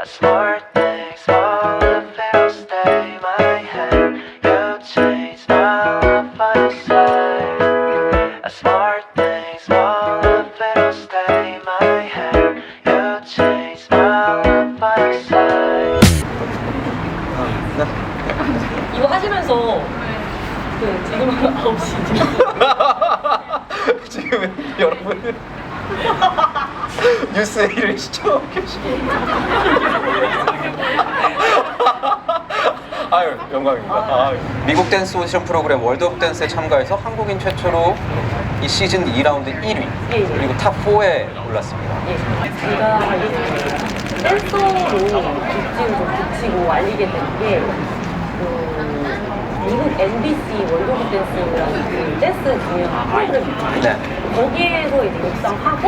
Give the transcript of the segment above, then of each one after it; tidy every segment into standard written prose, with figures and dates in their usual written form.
Smart things, all of it'll stay in my head. You change my love by your side. Smart things, all of it'll stay in my head. You change my love by your side. 이거 하시면서 지금 9시죠? 지금 여러분 뉴스 A를 시청하고 계시고 아유 영광입니다. 미국 댄스 오디션 프로그램 월드 오브 댄스에 참가해서 한국인 최초로 이 시즌 2라운드 1위 그리고 탑 4에 올랐습니다. 제가 댄서로 입지를 좀 붙이고 알리게 된 게 미국 NBC 월드 오브 댄스라는 그 댄스 공연 프로그램이 있거든요. 네. 거기에서 이제 입상하고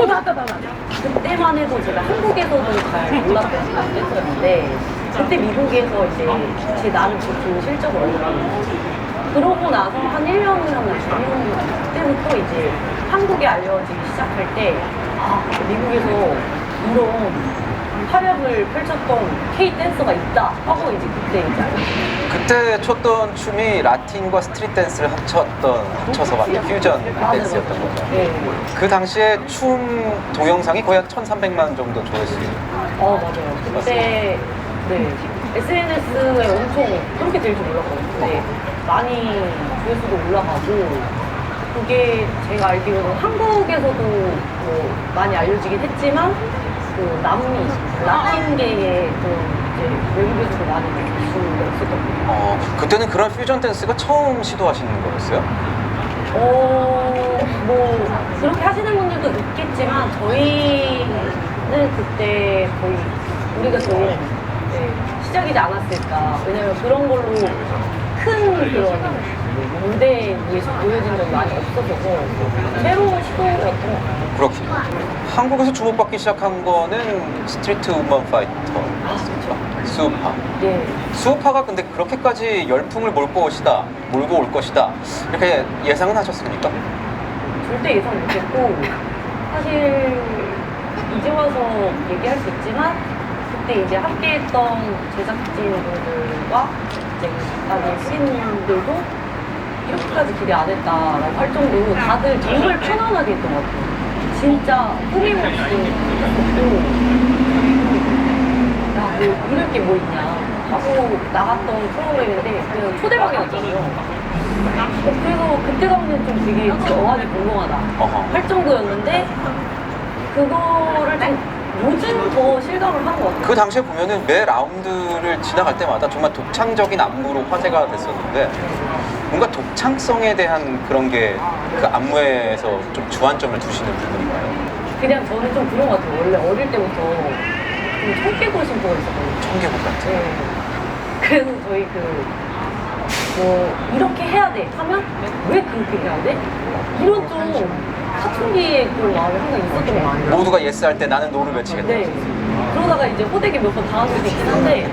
그때만 해도 제가 한국에서도 잘 몰랐던 댄서였는데 그때 미국에서 이제 제 나름 좋은 실적을 얻었거든요. 그러고 나서 한 1년이나 2년 때부터 이제 한국에 알려지기 시작할 때 미국에서 이런 활약을 펼쳤던 K-댄서가 있다 하고 이제 그때 이제 알았어요. 그때 췄던 춤이 라틴과 스트릿 댄스를 합쳐서 만든 퓨전 댄스였던 거죠. 네. 그 당시에 춤 동영상이 거의 한 1,300만 정도 조회수. 맞아요. 그때 네 SNS에 엄청 그렇게 될 줄 몰랐거든요. 근데 많이 조회수도 올라가고 그게 제가 알기로는 한국에서도 뭐 많이 알려지긴 했지만 그 남미 라틴계의 좀 이제 외국에서도 많이 이슈가 있었던 것 같아요. 그때는 그런 퓨전 댄스가 처음 시도하시는 거였어요? 뭐 그렇게 하시는 분들도 있겠지만 저희는 그때 거의 우리가 제일 시작이지 않았을까. 왜냐면 그런 걸로 큰 그런 무대 위에서 보여진 적이 많이 없어서 새로운 시도였던 것 같아요. 그렇군요. 한국에서 주목받기 시작한 거는 스트리트 우먼 파이터였습니다. 수우파. 네. 수우파가 근데 그렇게까지 열풍을 몰고 올 것이다 이렇게 예상은 하셨습니까? 절대 예상 못했고 사실 이제 와서 얘기할 수 있지만 그때 이제 함께했던 제작진분들과 이제 작가들 신인들도 이렇게까지 기대 안 했다라고 할 정도로 다들 정말 편안하게 했던 것 같아요. 진짜 끊임없이 했었고 야, 뭐 이럴 게 뭐 있냐 하고 나갔던 프로그램인데 그냥 초대박이었잖아요. 그래서 그때 당시엔 좀 되게 어안이 궁금하다 할 정도였는데 그거를 좀 요즘 더 실감을 한 것 같아요. 그 당시에 보면은 매 라운드를 지나갈 때마다 정말 독창적인 안무로 화제가 됐었는데 뭔가 독창성에 대한 그런 게 그 안무에서 좀 주안점을 두시는 부분인가요? 그냥 저는 좀 그런 것 같아요. 원래 어릴 때부터 좀 청개구리 신보가 있었거든요. 청개구리 같은. 네. 그래서 저희 뭐 이렇게 해야 돼 하면 왜 그렇게 해야 돼? 이런 좀 사춘기의 그런 마음이 항상 있었던 것 같아요. 모두가 예스 할 때 나는 노를 외치겠다. 네. 그러다가 이제 호되게 몇 번 당한 적이 있긴 한데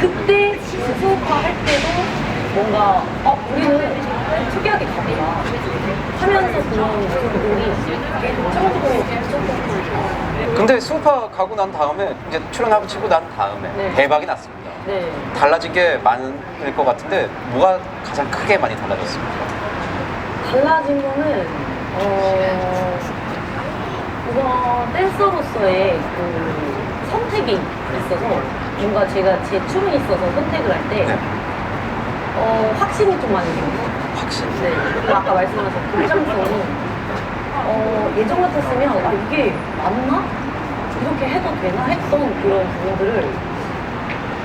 그때 수업화 할 때도 뭔가 우리는 좀 특이하게 가보자 하면서 그런 모습들이 처음으로 있었던 근데 수우파 가고 난 다음에 이제 출연하고 치고 난 다음에 네. 대박이 났습니다. 네. 달라진 게 많을 것 같은데 뭐가 가장 크게 많이 달라졌습니까? 달라진 거는 우선 댄서로서의 그 선택이 있어서 뭔가 제가 제 춤이 있어서 선택을 할 때 네. 확신이 좀 많이 생겼어요. 확신. 네. 그리고 아까 말씀하신 독창성이 예전 같았으면 이게 맞나? 이렇게 해도 되나? 했던 그런 부분들을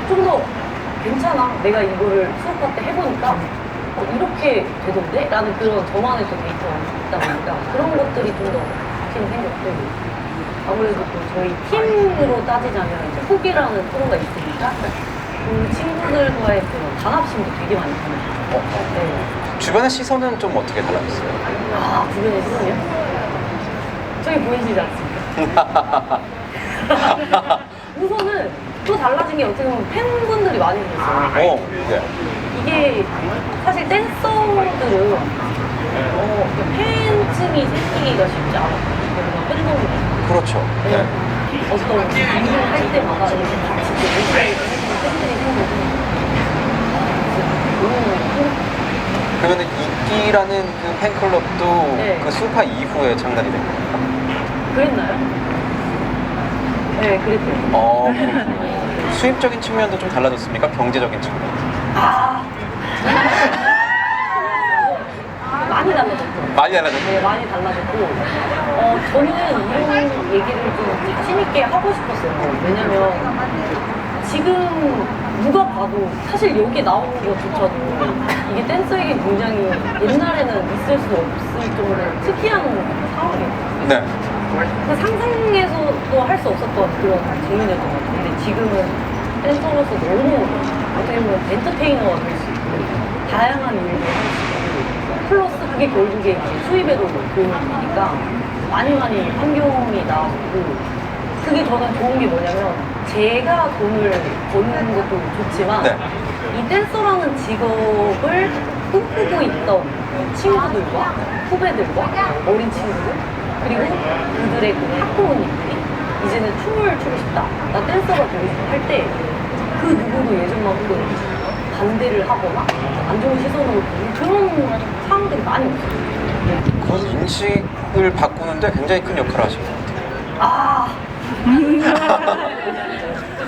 좀 더 괜찮아. 내가 이거를 수업할 때 해보니까 이렇게 되던데? 라는 그런 저만의 또 데이터가 있다 보니까 그런 것들이 좀 더 확실히 생겼고 아무래도 또 저희 팀으로 따지자면 이제 후기라는 프로가 있으니까 그 친구들과의 그런 단합심도 되게 많이 보여요. 네. 주변의 시선은 좀 어떻게 달라졌어요? 주변의 시선이요? 저기 보이시지 않습니까? 우선은 또 달라진 게 어떻게 보면 팬분들이 많이 생겼어요. 네. 이게 사실 댄서들은 팬층이 생기기가 쉽지 않았거든요. 팬덤이. 그렇죠. 네. 어떤 일을 할 때마다 이렇게 같이 그러면 이끼라는 그 팬클럽도 네. 그 수파 이후에 창단이 된 거예요? 그랬나요? 네, 그랬대요. 그렇군요. 수입적인 측면도 좀 달라졌습니까? 경제적인 측면? 많이 달라졌죠. 많이 달라졌어요? 네, 많이 달라졌고, 저는 이런 얘기를 좀 자신있게 하고 싶었어요. 왜냐면, 지금 누가 봐도, 사실 여기 나오는 것조차도, 이게 댄서에게 굉장히 옛날에는 있을 수 없을 정도로 특이한 상황이에요. 네. 그 상상에서도 할 수 없었던 그런 장면이었던 것 같아요. 근데 지금은 댄서로서 너무, 어떻게 보면 엔터테이너가 될 수 있고, 다양한 일을 할 수 있고, 플러스 그게 결국에 이제 수입에도 도움이 되니까 많이 환경이 나아지고, 그게 저는 좋은 게 뭐냐면 제가 돈을 버는 것도 좋지만 네. 이 댄서라는 직업을 꿈꾸고 있던 친구들과 후배들과 어린 친구들 그리고 그들의 그 학부모님들이 이제는 춤을 추고 싶다, 나 댄서가 되고 싶다 할 때 그 누구도 예전만큼 반대를 하거나 안 좋은 시선으로 보는 그런 상황들이 많이 없어요. 그 인식을 바꾸는데 굉장히 큰 역할을 하신 것 같아요.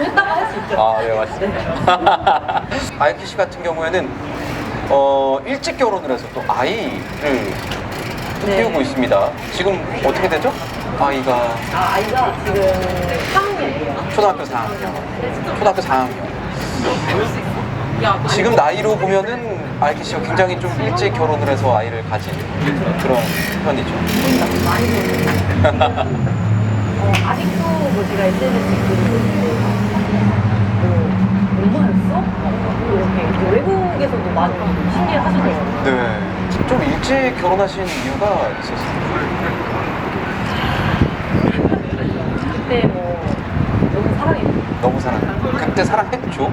했다고 할 수 있죠. 아, 네, 맞습니다. 아이키 씨 같은 경우에는 일찍 결혼을 해서 또 아이를 네. 키우고 있습니다. 지금 어떻게 되죠? 아이가 아이가 지금 4학년이에요. 초등학교 4학년. 초등학교 4학년. 지금 나이로 보면은 아이키 씨가 굉장히 좀 일찍 결혼을 해서 아이를 가진 그런 편이죠. 아직도 뭐 제가 SNS에 글을 보는데 얼마였어? 이렇게 외국에서도 많이 신기해 하시더라고요. 네. 좀 일찍 결혼하신 이유가 있었어요. 그때 뭐 너무 사랑했죠. 너무 사랑. 그때 사랑했죠.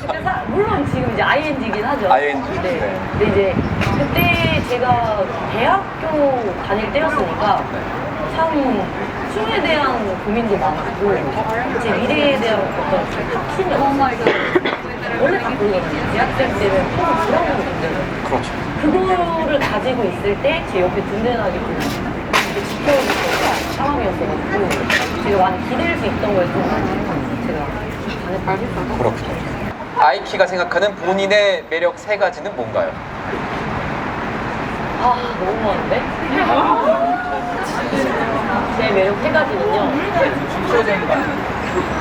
근데 물론 지금 이제 ING긴 하죠. ING, 네. 네. 근데 이제 그때 제가 대학교 다닐 때였으니까 참 춤에 대한 고민도 많았고 제 미래에 대한 어떤 확신이 없었어요. 원래 다 그러거든요. 대학생 때는 좀 불안한 그렇죠. 그거를 가지고 있을 때 제 옆에 든든하게 좀 이렇게 지켜주는 상황이었어가지고 제가 많이 기댈 수 있던 거에 좀 많이 제가 반했던 그렇군요. 아이키가 생각하는 본인의 매력 3가지는 뭔가요? 너무 많은데? 제 매력 3가지는요.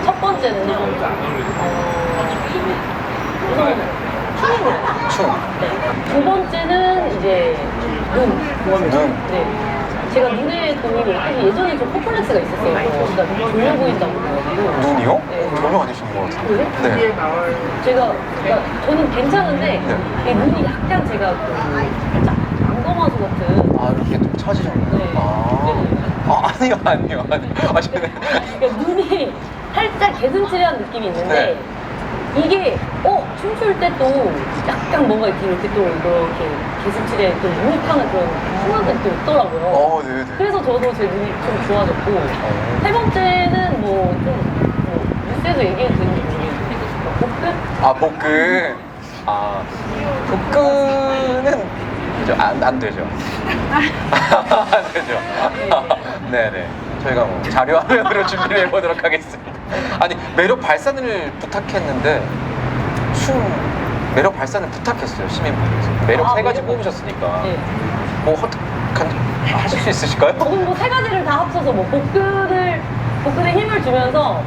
첫 번째는요. 우선 춤이고요. 춤. 네. 두 번째는 이제 눈. 네. 제가 눈에 또 사실 예전에 좀 컴플렉스가 있었어요. 그러니까 졸려 보인다고 그래가지고. 눈이요? 네. 전혀 아니신 것 같은데. 그래? 네. 제가 그러니까 저는 괜찮은데 네. 이 눈이 약간 제가 그 살짝 안검하수 같은. 아, 이렇게 좀 처지셨나요? 네. 아니요. 아, 저는. 그러니까 눈이 살짝 개슴츠레한 느낌이 있는데 네. 이게 춤출 때 또 약간 뭔가 이렇게 또 이렇게 개슴츠레 또 유익하는 그런 순간들이 또 있더라고요. 네네. 그래서 저도 제 눈이 좀 좋아졌고 세 번째는 뭐 뉴스에서 얘기해도 되는지 모르겠는데 복근? 아, 복근. 복근은 안 되죠. 안 되죠. 네네. 저희가 뭐 자료화면으로 준비를 해보도록 하겠습니다. 아니, 매력 발산을 부탁했는데 매력 발산을 부탁했어요, 시민분께서. 매력 3가지 뽑으셨으니까. 네. 뭐 하실 수 있으실까요? 그럼 뭐 3가지를 다 합쳐서 뭐 복근에 힘을 주면서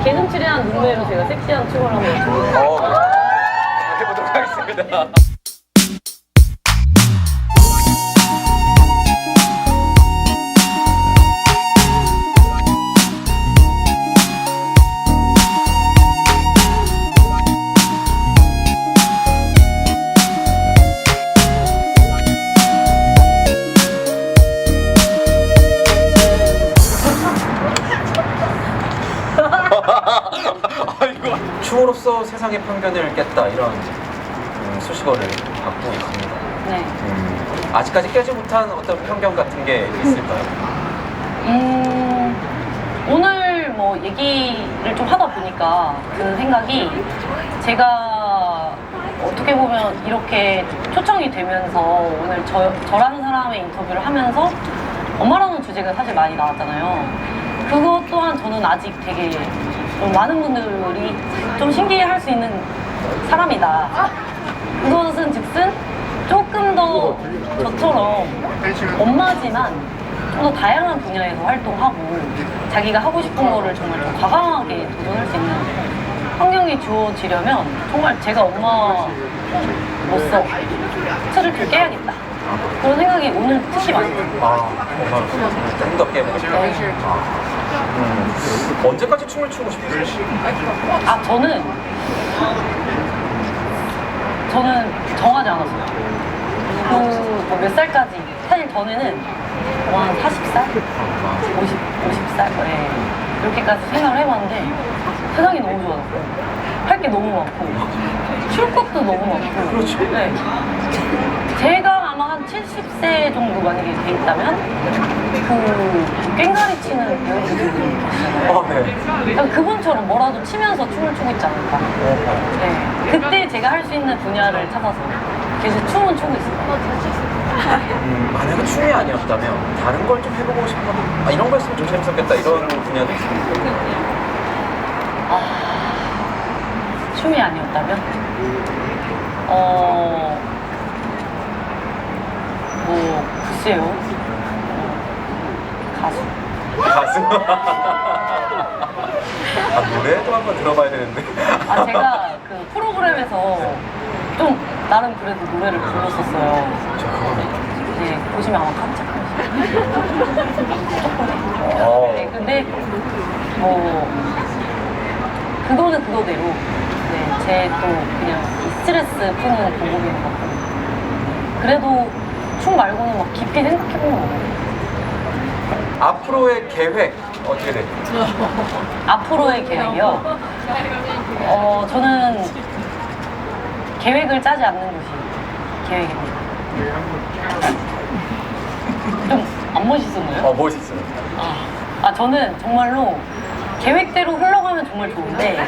개슴츠레한 눈매로 제가 섹시한 춤을 한번 춰보겠습니다. 네. 해보도록 하겠습니다. 춤으로써 세상의 편견을 깼다, 이런 수식어를 갖고 있습니다. 네. 아직까지 깨지 못한 어떤 편견 같은 게 있을까요? 오늘 뭐 얘기를 좀 하다 보니까 드는 생각이 제가 어떻게 보면 이렇게 초청이 되면서 오늘 저라는 사람의 인터뷰를 하면서 엄마라는 주제가 사실 많이 나왔잖아요. 그것 또한 저는 아직 되게 좀 많은 분들이 좀 신기해할 수 있는 사람이다. 그것은 즉슨 조금 더 저처럼 엄마지만 좀 더 다양한 분야에서 활동하고 자기가 하고 싶은 거를 정말 좀 과감하게 도전할 수 있는 환경이 주어지려면 정말 제가 엄마로서 틀을 좀 깨야겠다. 그런 생각이 오늘 특히 많이 들어요. 좀 더 깨보고 싶어요. 언제까지 춤을 추고 싶으세요? 저는 정하지 않았어요. 몇 살까지. 사실 전에는 한 40살? 50살? 네. 이렇게까지 생각을 해봤는데 세상이 너무 좋아졌고 할 게 너무 많고 출 것도 너무 많고 그렇죠. 네. 제가 아마 한 70세 정도 만약에 돼 있다면 그 꽹가리 치는 배우분들이 계시잖아요. 네. 그러니까 그분처럼 뭐라도 치면서 춤을 추고 있지 않을까. 네. 그때 제가 할 수 있는 분야를 찾아서 계속 춤은 추고 있어요. 만약에 춤이 아니었다면 다른 걸 좀 해보고 싶어. 이런 거 했으면 좀 재밌었겠다. 이런 분야도 있습니다. 춤이 아니었다면? 글쎄요. 가수. 가수? 노래도 한번 들어봐야 되는데. 제가 그 프로그램에서 좀 나름 그래도 노래를 불렀었어요. 네, 보시면 아마 깜짝이야. 조금. 네, 근데 그거는 그거대로 제 또 그냥 스트레스 푸는 방법인 것 같고 그래도 춤 말고는 막 깊게 생각해보는 거예요. 앞으로의 계획 어떻게 돼요? 앞으로의 계획이요? 저는 계획을 짜지 않는 것이 계획입니다. 좀 안 멋있었나요? 멋있어요. 저는 정말로 계획대로 흘러가면 정말 좋은데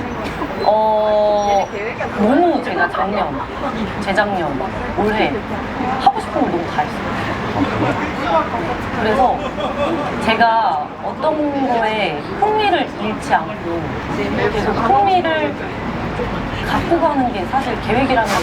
너무 제가 작년, 재작년, 올해 하고 싶은 걸 너무 다 했어요. 그래서 제가 어떤 거에 흥미를 잃지 않고 계속 흥미를 갖고 가는 게 사실 계획이라는 게